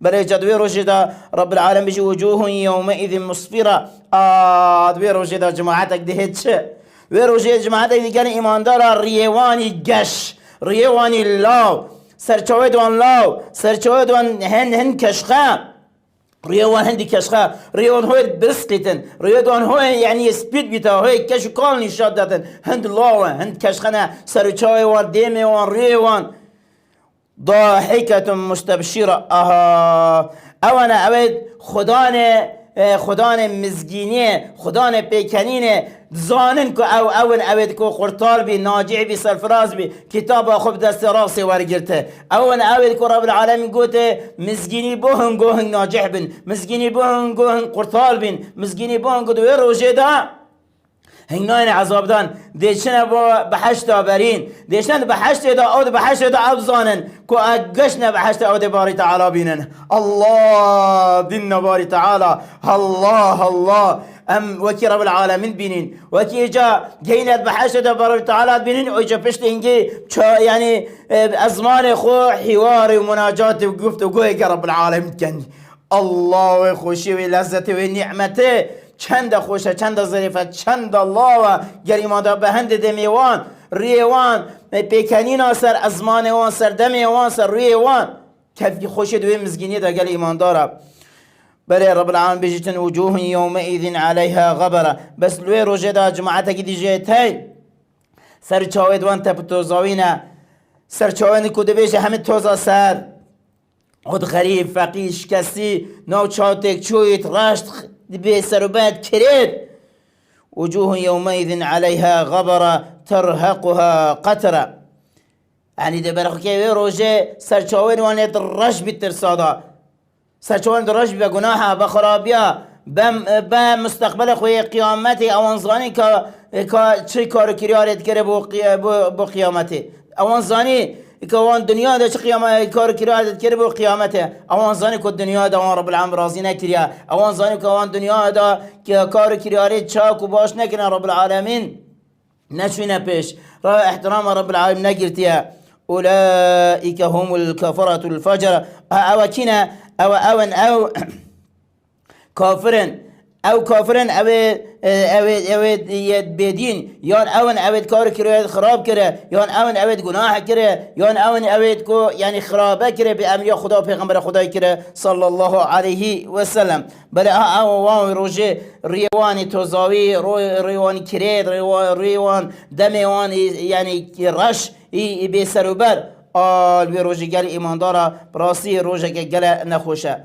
بل جدوي رشدا رب العالمين بيجي وجوه يومئذ مصفرة. دوي رشدا جماعتك دهتش ويروجي جماعتك دي كان إيمان دارا ريواني قش ريواني لاو سرچوي دوان لاو سرچوي دوان هن كشخا ريوان هندي كشخا ريوان هو برسقتن ريوان هو يعني سبيد بيتا هو كشو كل نشاط داتن هند لاو هند كشخنا سرچوي وان ديمي وان ريوان ضاحكة مستبشرة. اوانا اوید خدان مزگینه خدان پیکنینه زانن که اون اوید که قرطال بی ناجع بی سرفراز بی کتاب خوب دست راسی ورگرته اون اوید که رب العالمین گوته مزگینی بوهن گوهن ناجع بین مزگینی بوهن گوهن قرطال بین مزگینی بوهن گوهن روژه دا هنگاین عذاب دان دیشن با بحشت آبرین دیشن بحشت دا آود بحشت دا افزانن که اگشن بحشت آود باری تعالی بینن. الله دین باری تعالی الله ام وكي رب العالمين بينين وكي جا جينات بحشت دا باری تعالی بينين ويجا پشت انجي يعني ازمان خو حوار ومناجات وقفت وقوي رب العالمين كان الله خوشي ولذته ونعمته چند خوشه چند ظریفه چند الله و گریما دا به هند دمیوان ریوان پیکنین سر ازمان وان سر دمیوان سر ریوان کفی خوشه دوی مزگینی دا گل ایمان داره. بله رب العالمین بجتن وجوه یومئذ علیها غبره بس لوی روژه دا جماعتا کی دیجه تای سر چاوید وان تپ توزاوینه سر چاوید کده بیشه همه توزا سر خود غریب فقیش کسی نو چاتک چویت رشت بسربات كريد. وجوه يومئذ عليها غبرة ترهقها قترة يعني دبرخ كيف روجه سرچاوين وان يدرج بالترصادا سرچاوين درج بجناحها بخرابيا بمستقبل خوي قيامتي او انزاني كا چه کار کریارت کرده بو قیامته اوان زانی که وان دنیا دا چه قیامت کار کریارت کرده بو قیامته اوان زانی که دنیا دا وان رب العالمین راضی نکریا اوان زانی که وان دنیا دا که کار کریارت چاک و باش نکنه رب العالمین نشونه پیش را احترام رب العالمین نگرتیا. اولئک هم الكفرة الفجر او کنا او كافرن او كافرن او يد بدين يان اون اوید کار کرد خراب کرد یان اون اوید گناه کرد یان اون اوید کو یعنی خرابه کرد به امر خدا پیغمبر خدا کرد صلی الله علیه و سلم. بله او وان روزه ریوان توزاوی ریوان کرد ریوان دمیوان یعنی رش به سر و بر آل روزه گل ایمان داره براستی روزه که گل نخوشه.